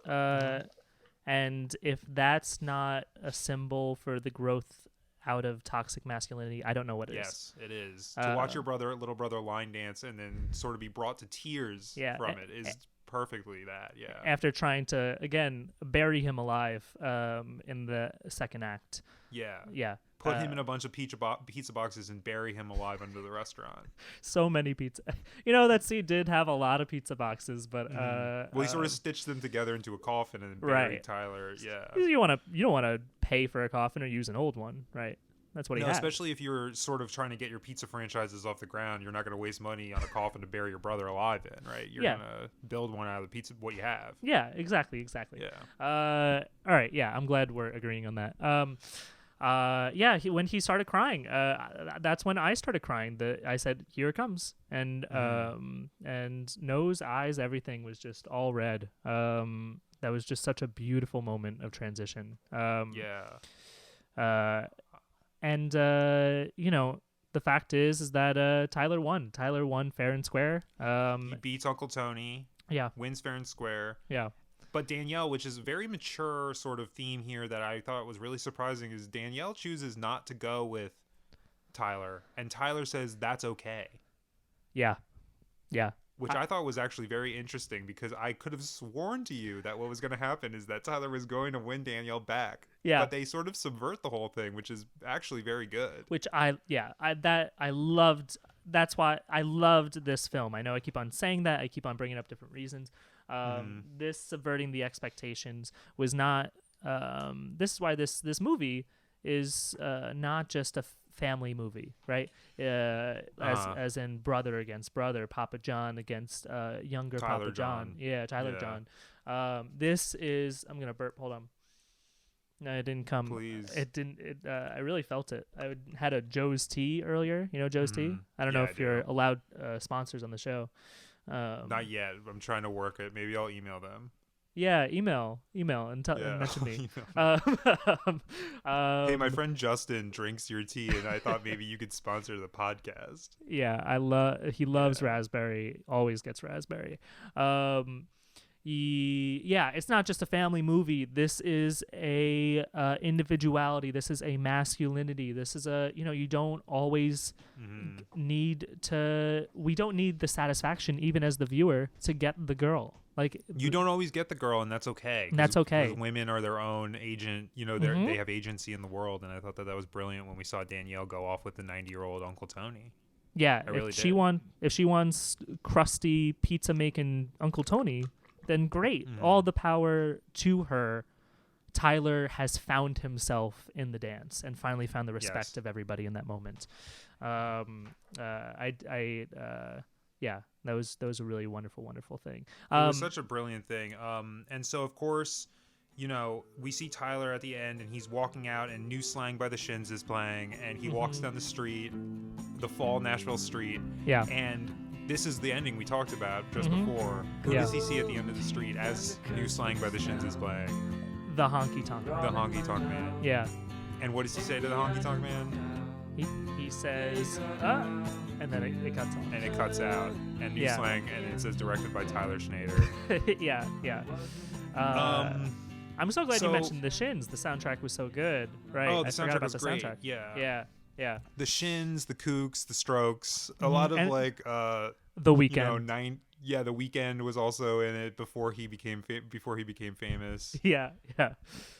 And if that's not a symbol for the growth out of toxic masculinity, I don't know what it is. Yes, it is. To watch your little brother line dance and then sort of be brought to tears from it is perfectly that, After trying to, again, bury him alive in the second act. Yeah. Put him in a bunch of pizza boxes and bury him alive under the restaurant. So many pizza. That scene did have a lot of pizza boxes, but well, he sort of stitched them together into a coffin and buried Tyler. Yeah. You don't want to pay for a coffin or use an old one, right? That's what he had. Especially if you're sort of trying to get your pizza franchises off the ground, you're not going to waste money on a coffin to bury your brother alive in, right? You're going to build one out of the pizza what you have. Yeah, exactly. Yeah. All right. Yeah, I'm glad we're agreeing on that. When he started crying, that's when I started crying. I said, "Here it comes," and nose, eyes, everything was just all red. That was just such a beautiful moment of transition. And the fact is that Tyler won. Tyler won fair and square. He beats Uncle Tony. Yeah, wins fair and square. Yeah. But Danielle, which is a very mature sort of theme here that I thought was really surprising, is Danielle chooses not to go with Tyler. And Tyler says that's okay. Yeah. Which I thought was actually very interesting because I could have sworn to you that what was going to happen is that Tyler was going to win Danielle back. Yeah. But they sort of subvert the whole thing, which is actually very good. Which I loved. That's why I loved this film. I know I keep on saying that. I keep on bringing up different reasons. This subverting the expectations was not. This is why this movie is not just a family movie, right? As in brother against brother, Papa John against younger Tyler Papa John. Yeah, Tyler John. This is. I'm gonna burp. Hold on. No, it didn't come. Please. It didn't. I really felt it. Had a Joe's Tea earlier. You know Joe's Tea? I don't know if you're allowed sponsors on the show. Not yet. I'm trying to work it. Maybe I'll email them. Yeah, email and mention me. Hey, my friend Justin drinks your tea, and I thought maybe you could sponsor the podcast. Yeah, he loves raspberry. Always gets raspberry. It's not just a family movie. This is a individuality. This is a masculinity. This is you don't always need to. We don't need the satisfaction, even as the viewer, to get the girl. Like you don't always get the girl, and that's okay. That's okay. Women are their own agent. They have agency in the world, and I thought that was brilliant when we saw Danielle go off with the 90-year-old Uncle Tony. Yeah, if she wants crusty pizza making Uncle Tony, then great. All the power to her. Tyler has found himself in the dance and finally found the respect of everybody in that moment. That was a really wonderful, wonderful thing. It was such a brilliant thing. And so of course, we see Tyler at the end, and he's walking out, and New Slang by the Shins is playing, and he walks down the street, the fall Nashville street. Yeah. And this is the ending we talked about just before. Who does he see at the end of the street as New Slang by the Shins is playing? The Honky Tonk Man. The Honky Tonk Man. Yeah. And what does he say to the Honky Tonk Man? He says, and then it cuts off. And it cuts out. And New Slang, and it says directed by Tyler Schnader. Yeah. I'm so glad you mentioned the Shins. The soundtrack was so good, right? Oh, the soundtrack was great. Soundtrack. Yeah. The Shins, the Kooks, the Strokes, a lot of The Weeknd. The Weeknd was also in it before he became famous. Yeah.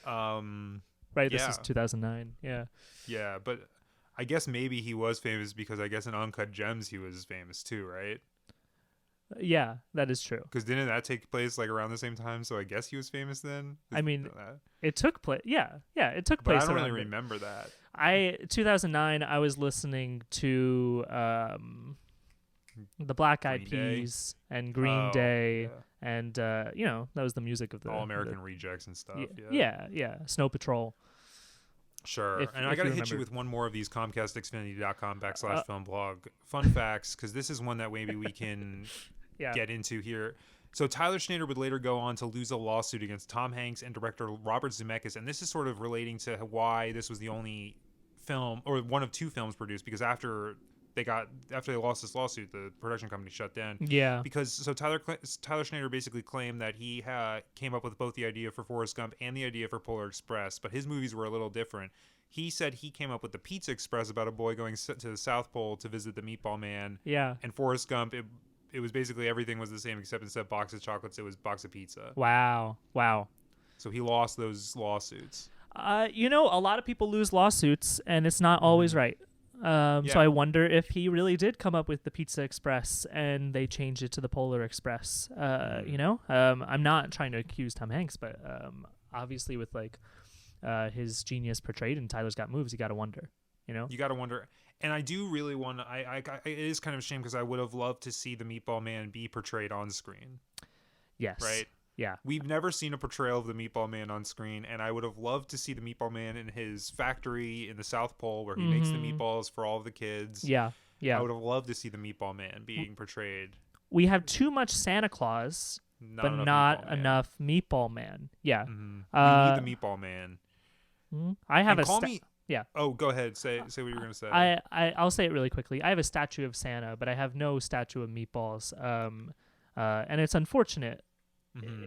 Right. This is 2009. Yeah. Yeah, but I guess maybe he was famous because I guess in Uncut Gems he was famous too, right? Yeah, that is true. Because didn't that take place like around the same time? So I guess he was famous then. I mean, it took place. Yeah, it took place. But I don't really remember that. 2009. I was listening to the Black Eyed Peas and Green Day, and that was the music of the All American Rejects and stuff. Yeah. Snow Patrol. Sure. And I got to hit you with one more of these ComcastXfinity.com/film blog fun facts, because this is one that maybe we can get into here. So Tyler Schnader would later go on to lose a lawsuit against Tom Hanks and director Robert Zemeckis, and this is sort of relating to why this was the only film, or one of two films produced, because after they lost this lawsuit, the production company shut down. Yeah. Because Tyler Schnader basically claimed that he came up with both the idea for Forrest Gump and the idea for Polar Express, but his movies were a little different. He said he came up with the Pizza Express about a boy going to the South Pole to visit the Meatball Man. Yeah. And Forrest Gump, it was basically everything was the same, except instead of box of chocolates, it was box of pizza. Wow. So he lost those lawsuits. A lot of people lose lawsuits, and it's not always right. So I wonder if he really did come up with the Pizza Express and they changed it to the Polar Express. I'm not trying to accuse Tom Hanks, but obviously with his genius portrayed in Tyler's Got Moves, you got to wonder. You got to wonder. And I do really want to. It is kind of a shame because I would have loved to see the Meatball Man be portrayed on screen. Yes. Right. Yeah. We've never seen a portrayal of the Meatball Man on screen, and I would have loved to see the Meatball Man in his factory in the South Pole where he makes the meatballs for all of the kids. Yeah. I would have loved to see the Meatball Man being portrayed. We have too much Santa Claus, but not enough Meatball Man. Yeah. We need the Meatball Man. I have Yeah. Oh, go ahead. Say what you're going to say. I'll say it really quickly. I have a statue of Santa, but I have no statue of meatballs. And it's unfortunate.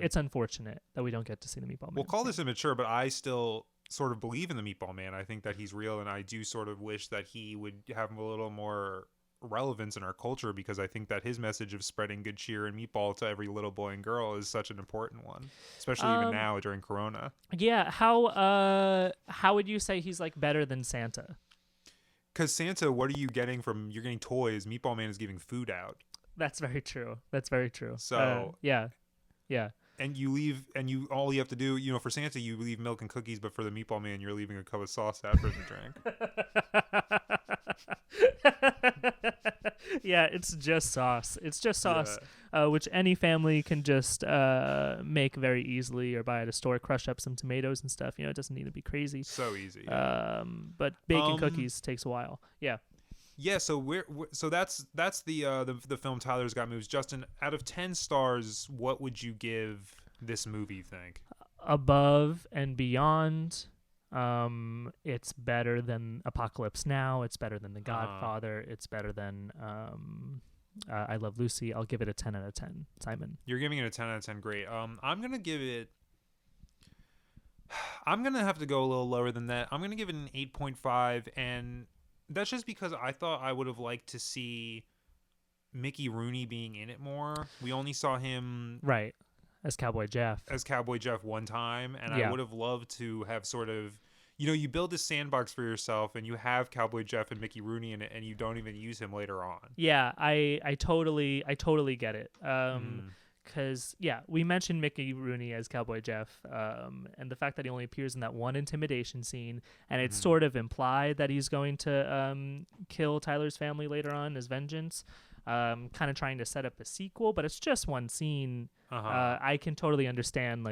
It's unfortunate that we don't get to see the Meatball Man. We'll call this immature, but I still sort of believe in the Meatball Man. I think that he's real, and I do sort of wish that he would have a little more relevance in our culture, because I think that his message of spreading good cheer and meatball to every little boy and girl is such an important one, especially even now during Corona. Yeah. How would you say he's better than Santa? Because Santa, what are you getting from? You're getting toys. Meatball Man is giving food out. That's very true. So yeah. Yeah. And you leave, and all you have to do, for Santa, you leave milk and cookies, but for the Meatball Man, you're leaving a cup of sauce after the drink. Yeah, it's just sauce. It's just sauce, Yeah. which any family can just make very easily or buy at a store. Crush up some tomatoes and stuff. It doesn't need to be crazy. So easy. But baking cookies takes a while. Yeah. Yeah, so that's the film Tyler's Got Moves. Justin, out of 10 stars, what would you give this movie, you think? Above and beyond. It's better than Apocalypse Now. It's better than The Godfather. It's better than I Love Lucy. I'll give it a 10 out of 10. Simon, you're giving it a 10 out of 10. Great. I'm gonna give it. I'm gonna have to go a little lower than that. I'm gonna give it an 8.5, and that's just because I thought I would have liked to see Mickey Rooney being in it more. We only saw him right, as Cowboy Jeff one time, and I would have loved to have sort of, you build this sandbox for yourself, and you have Cowboy Jeff and Mickey Rooney in it, and you don't even use him later on. Yeah, I totally get it. Because we mentioned Mickey Rooney as Cowboy Jeff, and the fact that he only appears in that one intimidation scene, and it's sort of implied that he's going to kill Tyler's family later on as vengeance, kind of trying to set up a sequel, but it's just one scene. I can totally understand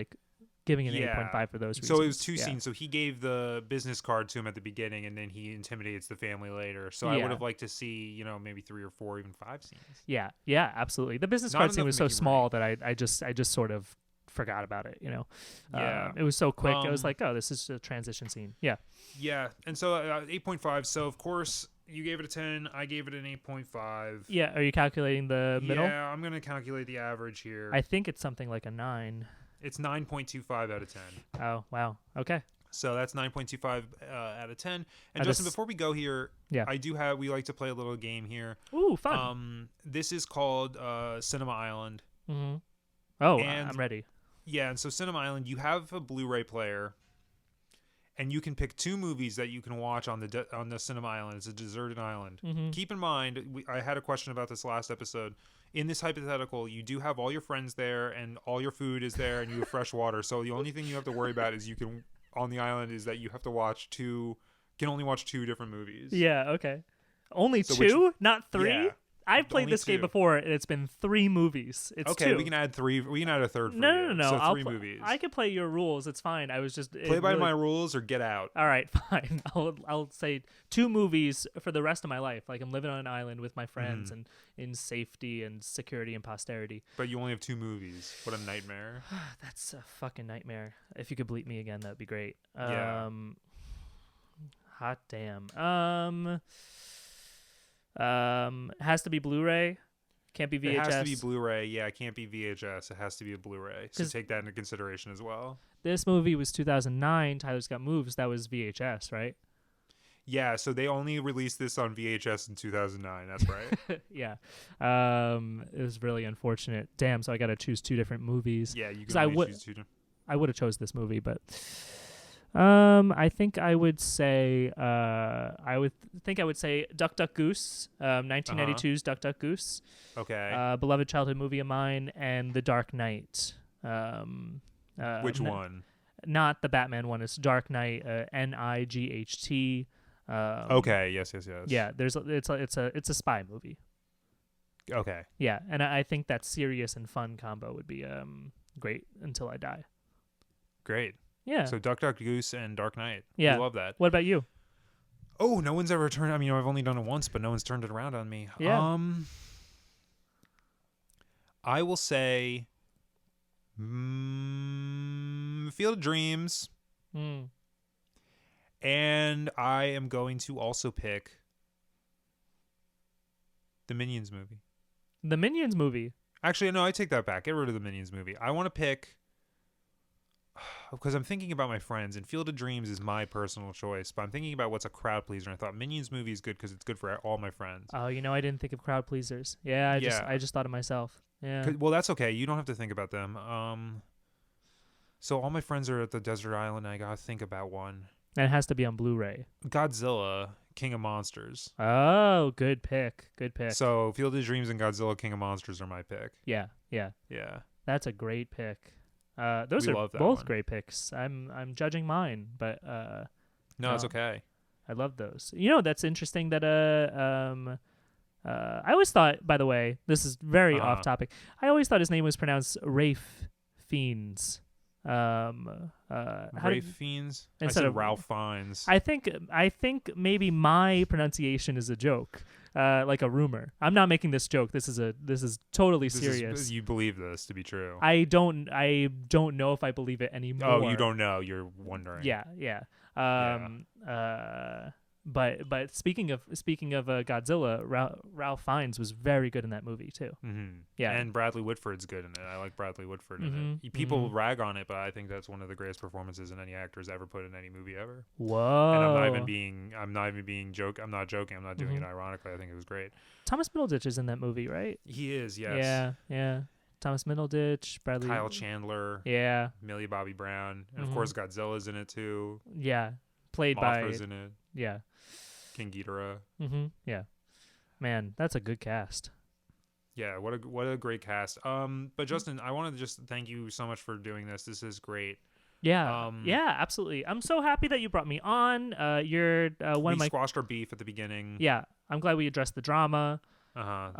giving an 8.5 for those reasons. So it was two scenes. So he gave the business card to him at the beginning, and then he intimidates the family later. So I would have liked to see, maybe 3 or 4, even 5 scenes. Yeah, absolutely. The business card scene was so small that I just sort of forgot about it. Yeah. It was so quick. I was like, oh, this is a transition scene. Yeah. Yeah, and so 8.5. So of course you gave it a 10. I gave it an 8.5. Yeah. Are you calculating the middle? Yeah, I'm gonna calculate the average here. I think it's something like a 9. It's 9.25 out of 10. Oh, wow. Okay. So that's 9.25 out of 10. And Justin, before we go here, we like to play a little game here. Ooh, fun. This is called Cinema Island. Mm-hmm. Oh, I'm ready. Yeah, and so Cinema Island, you have a Blu-ray player, and you can pick 2 movies that you can watch on the Cinema Island. It's a deserted island. Mm-hmm. Keep in mind, I had a question about this last episode. In this hypothetical, you do have all your friends there, and all your food is there, and you have fresh water. So the only thing you have to worry about is on the island is that you have to can only watch 2 different movies. Yeah. Okay. Only 2, not 3. Yeah. I've played this game before, and it's been 3 movies. It's okay. 2. We can add 3. We can add a third. For No. So 3 movies. I can play your rules. It's fine. I was just play by my rules or get out. All right, fine. I'll say 2 movies for the rest of my life. Like I'm living on an island with my friends and in safety and security and posterity. But you only have 2 movies. What a nightmare. That's a fucking nightmare. If you could bleep me again, that'd be great. Yeah. Hot damn. Has to be Blu-ray. Can't be VHS. It has to be Blu-ray. Yeah, it can't be VHS. It has to be a Blu-ray. So take that into consideration as well. This movie was 2009. Tyler's Got Moves. That was VHS, right? Yeah, so they only released this on VHS in 2009. That's right. Yeah. It was really unfortunate. Damn, so I got to choose 2 different movies. Yeah, you can only choose 2 different. I would have chose this movie, but I think I would say Duck Duck Goose, 1992's Duck Duck Goose. Okay. Beloved childhood movie of mine, and The Dark Knight. Which one? Not the Batman one. It's Dark Knight, NIGHT. Okay. Yes. Yeah. It's a spy movie. Okay. Yeah, and I think that serious and fun combo would be great until I die. Great. Yeah. So Duck Duck Goose and Dark Knight. Yeah. I love that. What about you? Oh, no one's ever turned. I mean, I've only done it once, but no one's turned it around on me. Yeah. I will say, Field of Dreams. And I am going to also pick the Minions movie. The Minions movie? Actually, no, I take that back. Get rid of the Minions movie. I want to pick, because I'm thinking about my friends, and Field of Dreams is my personal choice, but I'm thinking about what's a crowd pleaser, and I thought Minions movie is good because it's good for all my friends. Oh, I didn't think of crowd pleasers. Yeah, I just thought of myself. Yeah. Well, that's okay. You don't have to think about them. So all my friends are at the desert island, and I gotta think about one. And it has to be on Blu-ray. Godzilla, King of Monsters. Oh, good pick. Good pick. So Field of Dreams and Godzilla, King of Monsters are my pick. Yeah. Yeah. That's a great pick. Those We are love that both one. great picks. I'm judging mine, but No, it's no. okay. I love those. You know, that's interesting that I always thought, by the way, this is very off topic. I always thought his name was pronounced Rafe Fiennes. Rafe Fiennes? I instead said of Ralph Fiennes. I think maybe my pronunciation is a joke, like a rumor. I'm not making this joke. This is totally serious. You believe this to be true. I don't know if I believe it anymore. Oh, you don't know. You're wondering. Yeah. But speaking of Godzilla, Ralph Fiennes was very good in that movie too. Mm-hmm. Yeah, and Bradley Whitford's good in it. I like Bradley Whitford in Mhm, it. People mhm. rag on it, but I think that's one of the greatest performances in any actor's ever put in any movie ever. Whoa! And I'm not even being joking. I'm not joking. I'm not doing Mhm. it ironically. I think it was great. Thomas Middleditch is in that movie, right? He is, yes. Yeah. Thomas Middleditch, Bradley. Kyle Chandler, Yeah. Millie Bobby Brown, and of Mhm. course Godzilla's in it too. Yeah. Played Mothra's by. in it. Yeah. King Ghidorah. Yeah. Man, that's a good cast. Yeah, what a great cast. But Justin, I wanted to just thank you so much for doing this. This is great. Yeah. Yeah, absolutely. I'm so happy that you brought me on. You're one of We my. squashed our beef at the beginning. Yeah. I'm glad we addressed the drama. Uh-huh.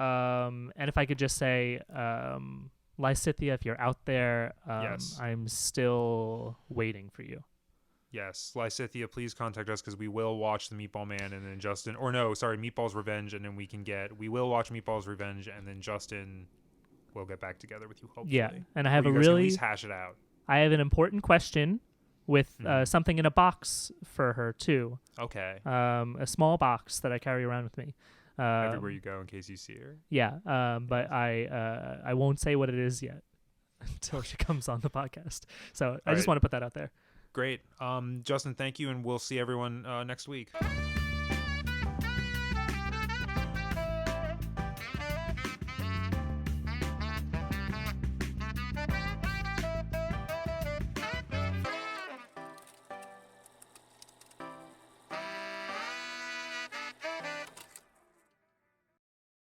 And if I could just say, Lysithia, if you're out there, Yes. I'm still waiting for you. Yes, Lysithia, please contact us because we will watch the Meatball Man and then Justin, or no, sorry, Meatball's Revenge, and then we will watch Meatball's Revenge, and then Justin will get back together with you, hopefully. Yeah, and I have Or a you guys can at really, least hash it out. I have an important question with Mhm. something in a box for her too. Okay. A small box that I carry around with me. Everywhere you go in case you see her. Yeah, but I won't say what it is yet until she comes on the podcast. So I just right. want to put that out there. Great. Justin, thank you, and we'll see everyone next week.